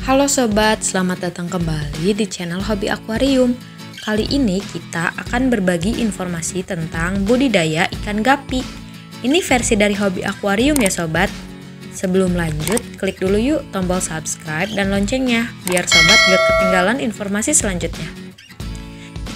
Halo sobat, selamat datang kembali di channel Hobi Akuarium. Kali ini kita akan berbagi informasi tentang budidaya ikan gapi. Ini versi dari Hobi Akuarium ya sobat. Sebelum lanjut, klik dulu yuk tombol subscribe dan loncengnya, biar sobat gak ketinggalan informasi selanjutnya.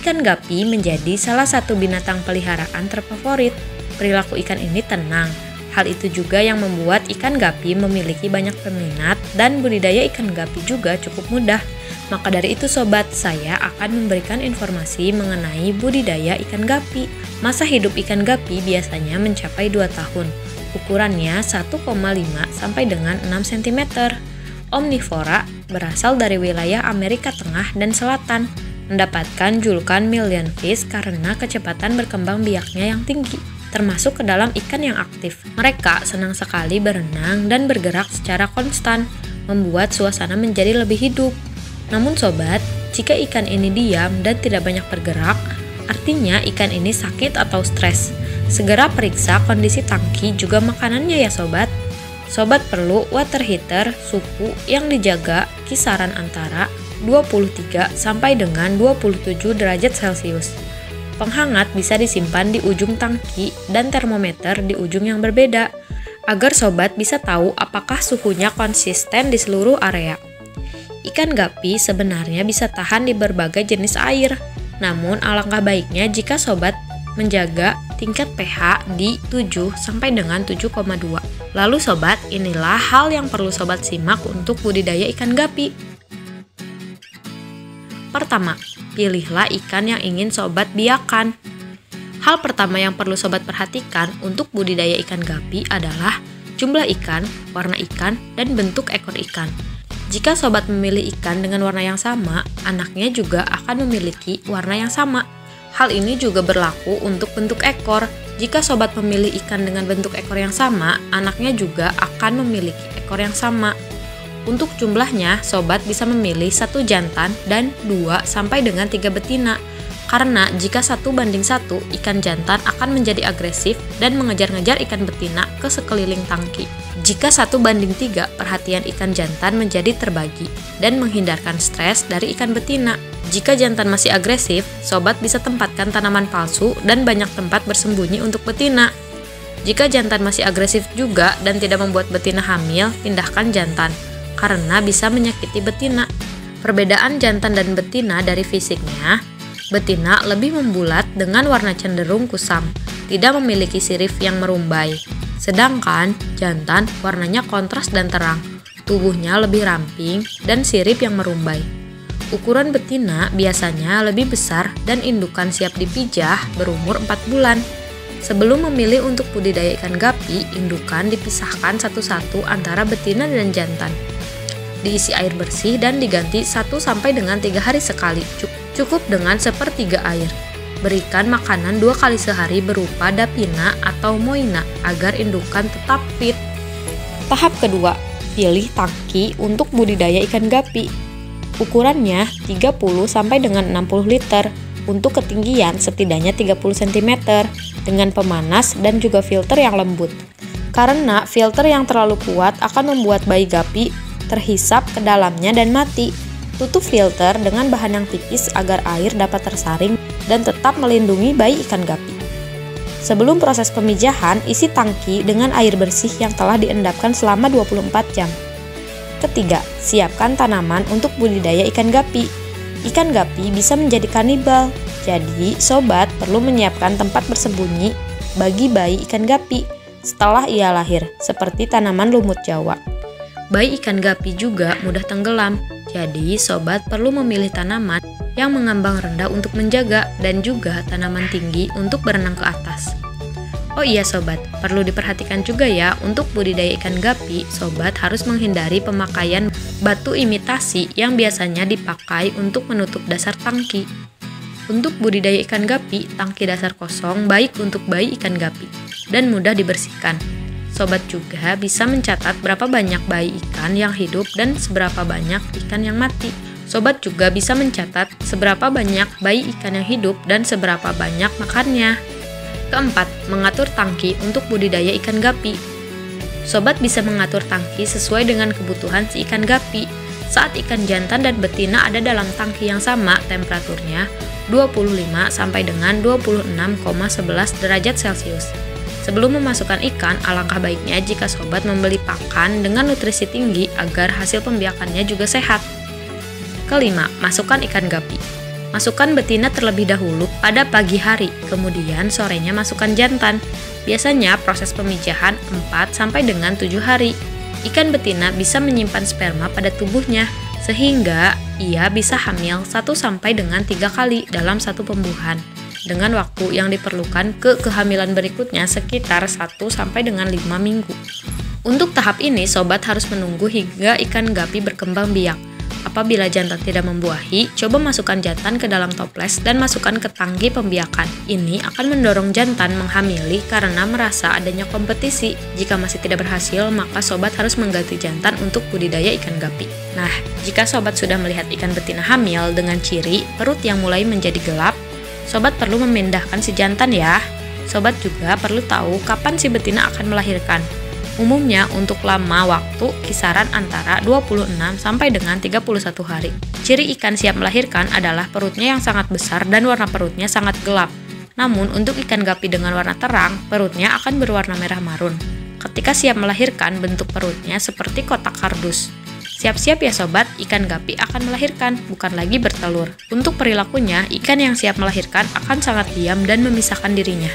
Ikan gapi menjadi salah satu binatang peliharaan terfavorit. Perilaku ikan ini tenang. Hal itu juga yang membuat ikan gapi memiliki banyak peminat dan budidaya ikan gapi juga cukup mudah. Maka dari itu sobat, saya akan memberikan informasi mengenai budidaya ikan gapi. Masa hidup ikan gapi biasanya mencapai 2 tahun. Ukurannya 1,5 sampai dengan 6 cm. Omnivora berasal dari wilayah Amerika Tengah dan Selatan. Mendapatkan julukan million fish karena kecepatan berkembang biaknya yang tinggi, termasuk ke dalam ikan yang aktif. Mereka senang sekali berenang dan bergerak secara konstan, membuat suasana menjadi lebih hidup. Namun sobat, jika ikan ini diam dan tidak banyak bergerak, artinya ikan ini sakit atau stres. Segera periksa kondisi tangki juga makanannya ya sobat. Sobat perlu water heater suhu yang dijaga kisaran antara 23 sampai dengan 27 derajat Celcius. Penghangat bisa disimpan di ujung tangki dan termometer di ujung yang berbeda, agar sobat bisa tahu apakah suhunya konsisten di seluruh area. Ikan gapi sebenarnya bisa tahan di berbagai jenis air, namun alangkah baiknya jika sobat menjaga tingkat pH di 7 sampai dengan 7,2. Lalu sobat, inilah hal yang perlu sobat simak untuk budidaya ikan gapi. Pertama, pilihlah ikan yang ingin sobat biakan. Hal pertama yang perlu sobat perhatikan untuk budidaya ikan gapi adalah jumlah ikan, warna ikan, dan bentuk ekor ikan. Jika sobat memilih ikan dengan warna yang sama, anaknya juga akan memiliki warna yang sama. Hal ini juga berlaku untuk bentuk ekor. Jika sobat memilih ikan dengan bentuk ekor yang sama, anaknya juga akan memiliki ekor yang sama. Untuk jumlahnya, sobat bisa memilih 1 jantan dan 2 sampai dengan 3 betina. Karena jika 1:1, ikan jantan akan menjadi agresif dan mengejar-ngejar ikan betina ke sekeliling tangki. Jika 1:3, perhatian ikan jantan menjadi terbagi dan menghindarkan stres dari ikan betina. Jika jantan masih agresif, sobat bisa tempatkan tanaman palsu dan banyak tempat bersembunyi untuk betina. Jika jantan masih agresif juga dan tidak membuat betina hamil, pindahkan jantan, karena bisa menyakiti betina. Perbedaan jantan dan betina dari fisiknya, betina lebih membulat dengan warna cenderung kusam, tidak memiliki sirip yang merumbai. Sedangkan jantan warnanya kontras dan terang, tubuhnya lebih ramping dan sirip yang merumbai. Ukuran betina biasanya lebih besar dan indukan siap dipijah berumur 4 bulan. Sebelum memilih untuk budidaya ikan gapi, indukan dipisahkan satu-satu antara betina dan jantan. Diisi air bersih dan diganti 1 sampai dengan 3 hari sekali. Cukup dengan 1/3 air. Berikan makanan 2 kali sehari berupa dapina atau moina agar indukan tetap fit. Tahap kedua, pilih tangki untuk budidaya ikan gapi. Ukurannya 30 sampai dengan 60 liter untuk ketinggian setidaknya 30 cm dengan pemanas dan juga filter yang lembut. Karena filter yang terlalu kuat akan membuat bayi gapi terhisap ke dalamnya dan mati. Tutup filter dengan bahan yang tipis agar air dapat tersaring dan tetap melindungi bayi ikan gapi. Sebelum proses pemijahan, isi tangki dengan air bersih yang telah diendapkan selama 24 jam. Ketiga, siapkan tanaman untuk budidaya ikan gapi. Ikan gapi bisa menjadi kanibal, jadi sobat perlu menyiapkan tempat bersembunyi bagi bayi ikan gapi setelah ia lahir, seperti tanaman lumut Jawa. Bayi ikan gapi juga mudah tenggelam, jadi sobat perlu memilih tanaman yang mengambang rendah untuk menjaga dan juga tanaman tinggi untuk berenang ke atas. Oh iya sobat, perlu diperhatikan juga ya untuk budidaya ikan gapi, sobat harus menghindari pemakaian batu imitasi yang biasanya dipakai untuk menutup dasar tangki. Untuk budidaya ikan gapi, tangki dasar kosong baik untuk bayi ikan gapi dan mudah dibersihkan. Sobat juga bisa mencatat berapa banyak bayi ikan yang hidup dan seberapa banyak ikan yang mati. Sobat juga bisa mencatat seberapa banyak bayi ikan yang hidup dan seberapa banyak makannya. Keempat, mengatur tangki untuk budidaya ikan gapi. Sobat bisa mengatur tangki sesuai dengan kebutuhan si ikan gapi. saat ikan jantan dan betina ada dalam tangki yang sama temperaturnya 25 sampai dengan 26,11 derajat Celcius. Sebelum memasukkan ikan, alangkah baiknya jika sobat membeli pakan dengan nutrisi tinggi agar hasil pembiakannya juga sehat. Kelima, masukkan ikan gapi. Masukkan betina terlebih dahulu pada pagi hari, kemudian sorenya masukkan jantan. Biasanya proses pemijahan 4 sampai dengan 7 hari. Ikan betina bisa menyimpan sperma pada tubuhnya, sehingga ia bisa hamil 1 sampai dengan 3 kali dalam satu pembuahan, dengan waktu yang diperlukan ke kehamilan berikutnya sekitar 1 sampai dengan 5 minggu. Untuk tahap ini, sobat harus menunggu hingga ikan gapi berkembang biak. Apabila jantan tidak membuahi, coba masukkan jantan ke dalam toples dan masukkan ke tangki pembiakan. Ini akan mendorong jantan menghamili karena merasa adanya kompetisi. Jika masih tidak berhasil, maka sobat harus mengganti jantan untuk budidaya ikan gapi. Nah, jika sobat sudah melihat ikan betina hamil dengan ciri perut yang mulai menjadi gelap, sobat perlu memindahkan si jantan ya. Sobat juga perlu tahu kapan si betina akan melahirkan. Umumnya untuk lama waktu kisaran antara 26 sampai dengan 31 hari. Ciri ikan siap melahirkan adalah perutnya yang sangat besar dan warna perutnya sangat gelap. Namun untuk ikan gapi dengan warna terang, perutnya akan berwarna merah marun. Ketika siap melahirkan, bentuk perutnya seperti kotak kardus. Siap-siap ya sobat, ikan gapi akan melahirkan, bukan lagi bertelur. Untuk perilakunya, ikan yang siap melahirkan akan sangat diam dan memisahkan dirinya.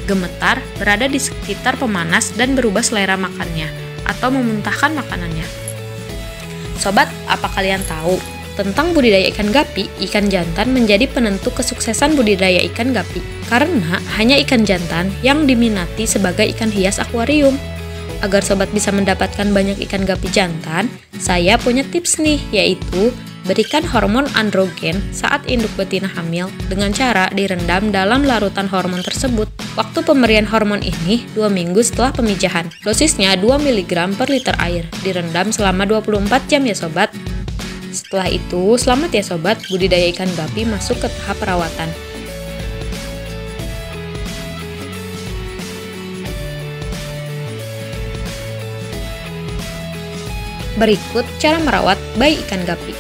Gemetar, berada di sekitar pemanas dan berubah selera makannya atau memuntahkan makanannya. Sobat, apa kalian tahu tentang budidaya ikan gapi? Ikan jantan menjadi penentu kesuksesan budidaya ikan gapi karena hanya ikan jantan yang diminati sebagai ikan hias akuarium. Agar sobat bisa mendapatkan banyak ikan gapi jantan, saya punya tips nih, yaitu berikan hormon androgen saat induk betina hamil dengan cara direndam dalam larutan hormon tersebut. Waktu pemberian hormon ini 2 minggu setelah pemijahan. Dosisnya 2 mg per liter air. Direndam selama 24 jam ya sobat. Setelah itu, selamat ya sobat, budidaya ikan gapi masuk ke tahap perawatan. Berikut cara merawat bayi ikan gapi.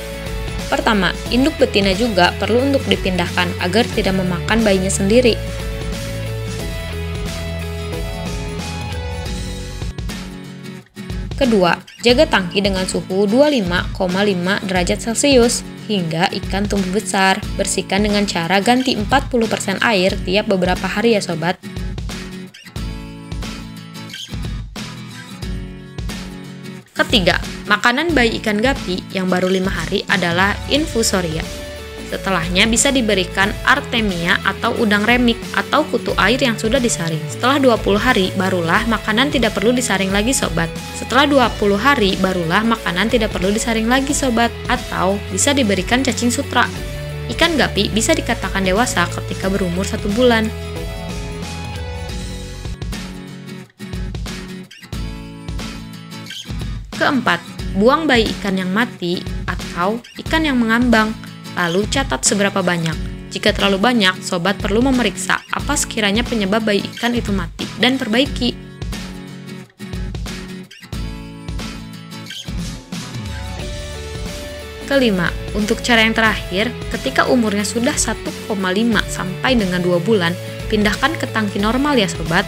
Pertama, induk betina juga perlu untuk dipindahkan agar tidak memakan bayinya sendiri. Kedua, jaga tangki dengan suhu 25,5 derajat Celcius hingga ikan tumbuh besar. Bersihkan dengan cara ganti 40% air tiap beberapa hari ya sobat. Ketiga, makanan bayi ikan gapi yang baru 5 hari adalah infusoria. Setelahnya bisa diberikan artemia atau udang remik atau kutu air yang sudah disaring. Setelah 20 hari barulah makanan tidak perlu disaring lagi sobat. Setelah 20 hari barulah makanan tidak perlu disaring lagi sobat, atau bisa diberikan cacing sutra. Ikan gapi bisa dikatakan dewasa ketika berumur 1 bulan. Keempat, buang bayi ikan yang mati atau ikan yang mengambang. Lalu catat seberapa banyak. Jika terlalu banyak, sobat perlu memeriksa apa sekiranya penyebab bayi ikan itu mati dan perbaiki. Kelima, untuk cara yang terakhir, ketika umurnya sudah 1,5 sampai dengan 2 bulan, pindahkan ke tangki normal ya sobat.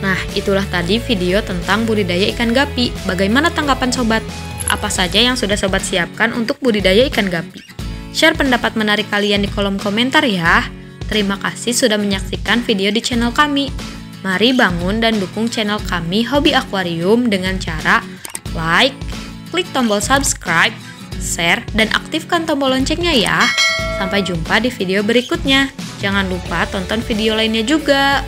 Nah, itulah tadi video tentang budidaya ikan gapi. Bagaimana tanggapan sobat? Apa saja yang sudah sobat siapkan untuk budidaya ikan gapi? Share pendapat menarik kalian di kolom komentar ya. Terima kasih sudah menyaksikan video di channel kami. Mari bangun dan dukung channel kami Hobi Akuarium dengan cara like, klik tombol subscribe, share, dan aktifkan tombol loncengnya ya. Sampai jumpa di video berikutnya. Jangan lupa tonton video lainnya juga.